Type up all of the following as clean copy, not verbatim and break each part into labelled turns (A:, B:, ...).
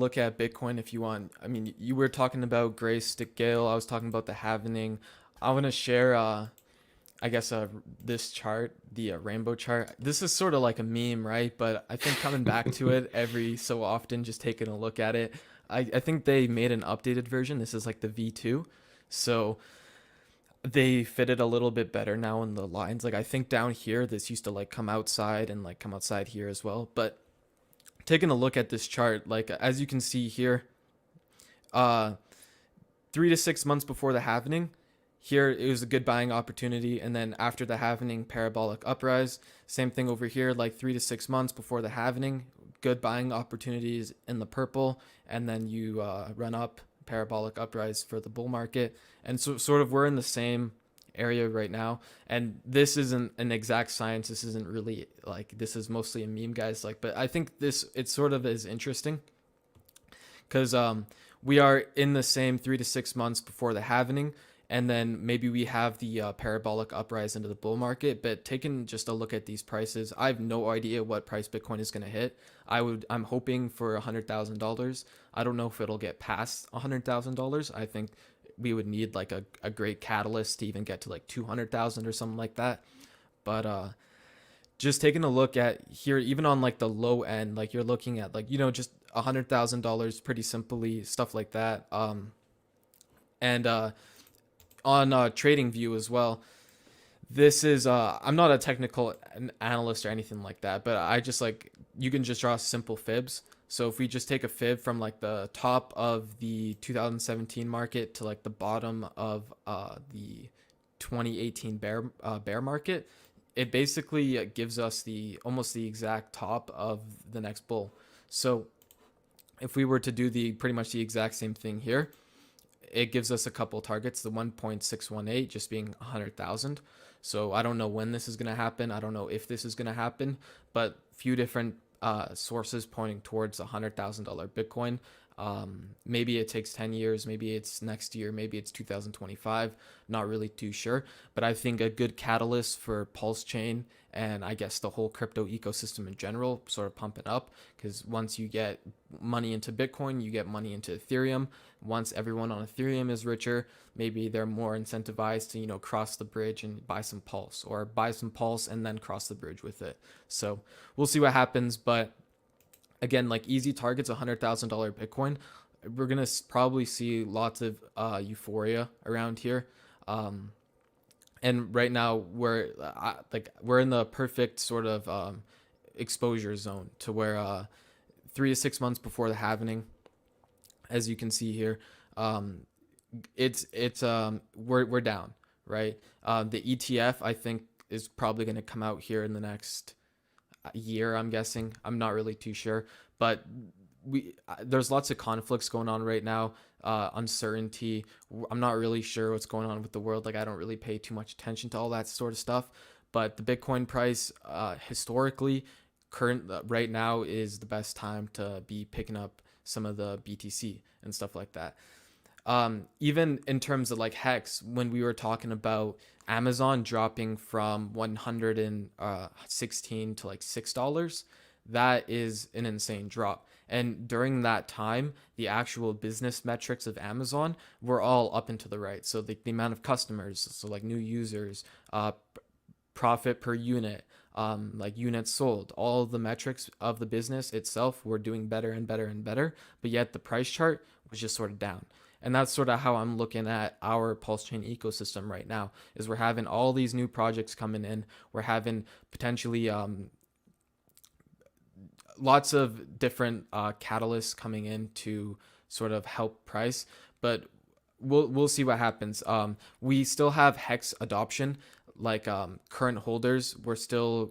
A: look at Bitcoin if you want. I mean, you were talking about gray stick Gale. I was talking about the halvening. I want to share, I guess, this chart, the rainbow chart. This is sort of like a meme, right? But I think coming back to it every so often, just taking a look at it, I think they made an updated version. This is like the V2. So they fit it a little bit better now in the lines. Like I think down here, this used to like come outside and like come outside here as well. But taking a look at this chart, like as you can see here, uh 3 to 6 months before the halvening, here it was a good buying opportunity, and then after the halvening, parabolic uprise. Same thing over here, like 3 to 6 months before the halvening, good buying opportunities in the purple, and then you run up, parabolic uprise for the bull market. And so sort of we're in the same area right now, and this isn't an exact science. This isn't really like, this is mostly a meme, guys, like, but I think this, it sort of is interesting because we are in the same 3 to 6 months before the halvening, and then maybe we have the parabolic uprise into the bull market. But taking just a look at these prices, I have no idea what price Bitcoin is going to hit. I'm hoping for $100,000. I don't know if it'll get past $100,000. I think we would need like a great catalyst to even get to like 200,000 or something like that. But just taking a look at here, even on like the low end, like you're looking at like, just $100,000 pretty simply, stuff like that. And on trading view as well, this is I'm not a technical analyst or anything like that, but I just like, you can just draw simple fibs. So if we just take a fib from like the top of the 2017 market to like the bottom of the 2018 bear market, it basically gives us the almost the exact top of the next bull. So if we were to do the pretty much the exact same thing here, it gives us a couple targets, the 1.618 just being 100,000. So I don't know when this is going to happen. I don't know if this is going to happen, but few different sources pointing towards $100,000 Bitcoin. Maybe it takes 10 years, maybe it's next year, maybe it's 2025, not really too sure. But I think a good catalyst for PulseChain and I guess the whole crypto ecosystem in general sort of pumping up, because once you get money into Bitcoin, you get money into Ethereum. Once everyone on Ethereum is richer, maybe they're more incentivized to, cross the bridge and buy some Pulse, or buy some Pulse and then cross the bridge with it. So we'll see what happens. But again, like easy targets, $100,000 Bitcoin. We're gonna probably see lots of euphoria around here, and right now we're in the perfect sort of exposure zone to where 3 to 6 months before the halvening, as you can see here, we're down, right? The ETF I think is probably going to come out here in the next year, I'm guessing. I'm not really too sure, but there's lots of conflicts going on right now, uncertainty. I'm not really sure what's going on with the world. Like I don't really pay too much attention to all that sort of stuff. But the Bitcoin price, historically, right now is the best time to be picking up some of the BTC and stuff like that. Even in terms of like Hex, when we were talking about Amazon dropping from 116 to like $6, that is an insane drop. And during that time, the actual business metrics of Amazon were all up and to the right. So the amount of customers, so like new users, profit per unit, like units sold, all the metrics of the business itself were doing better and better and better. But yet the price chart was just sort of down. And that's sort of how I'm looking at our PulseChain ecosystem right now, is we're having all these new projects coming in. We're having potentially lots of different catalysts coming in to sort of help price, but we'll see what happens. We still have Hex adoption, like current holders. We're still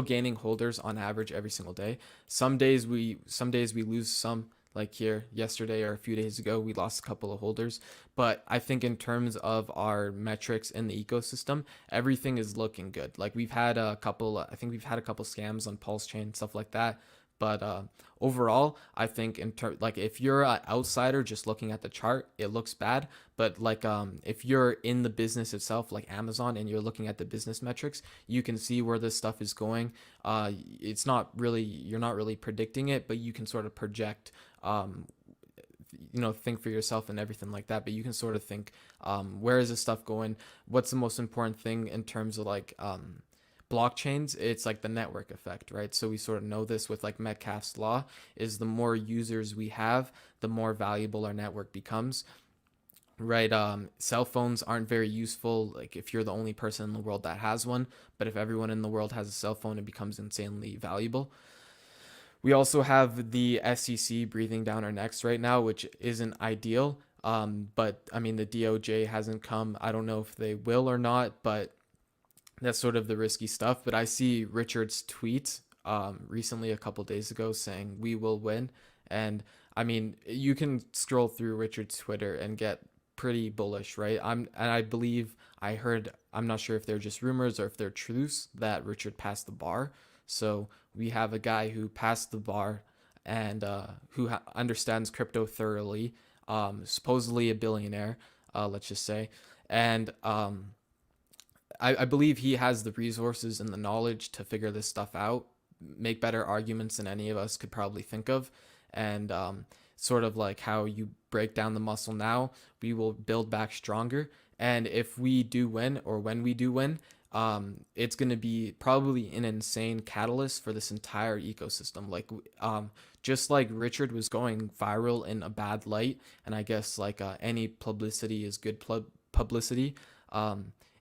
A: gaining holders on average every single day. Some days we lose some. Like here yesterday or a few days ago, we lost a couple of holders. But I think in terms of our metrics in the ecosystem, everything is looking good. Like we've had a couple, I think we've had a couple scams on PulseChain, stuff like that. But overall, I think like if you're an outsider just looking at the chart, it looks bad. But like if you're in the business itself, like Amazon, and you're looking at the business metrics, you can see where this stuff is going. It's not really, you're not really predicting it, but you can sort of project. Think for yourself and everything like that, but you can sort of think, where is this stuff going, what's the most important thing in terms of like blockchains. It's like the network effect, right? So we sort of know this with like Metcalfe's law, is the more users we have, the more valuable our network becomes, right? Cell phones aren't very useful like if you're the only person in the world that has one, but if everyone in the world has a cell phone, it becomes insanely valuable. We also have the SEC breathing down our necks right now, which isn't ideal. But I mean, the DOJ hasn't come. I don't know if they will or not, but that's sort of the risky stuff. But I see Richard's tweet recently, a couple days ago, saying we will win. And I mean, you can scroll through Richard's Twitter and get pretty bullish, right? I believe I heard, I'm not sure if they're just rumors or if they're truths, that Richard passed the bar. So we have a guy who passed the bar and who understands crypto thoroughly, supposedly a billionaire, let's just say. And I believe he has the resources and the knowledge to figure this stuff out, make better arguments than any of us could probably think of. And sort of like how you break down the muscle now, we will build back stronger. And if we do win, or when we do win, it's going to be probably an insane catalyst for this entire ecosystem. Like, just like Richard was going viral in a bad light, and I guess like any publicity is good publicity.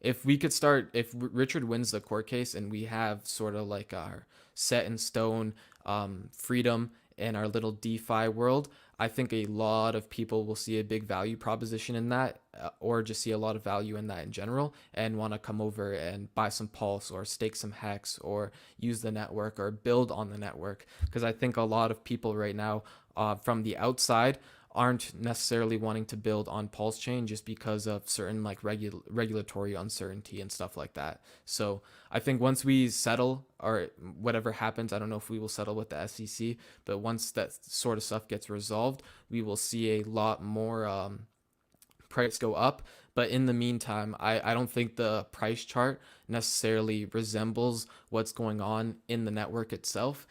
A: If we could start, if Richard wins the court case and we have sort of like our set in stone freedom in our little DeFi world, I think a lot of people will see a big value proposition in that, or just see a lot of value in that in general, and want to come over and buy some Pulse or stake some Hex or use the network or build on the network. Because I think a lot of people right now, from the outside, aren't necessarily wanting to build on Pulse Chain just because of certain like regulatory uncertainty and stuff like that. So I think once we settle, or whatever happens, I don't know if we will settle with the SEC, but once that sort of stuff gets resolved, we will see a lot more price go up. But in the meantime, I don't think the price chart necessarily resembles what's going on in the network itself.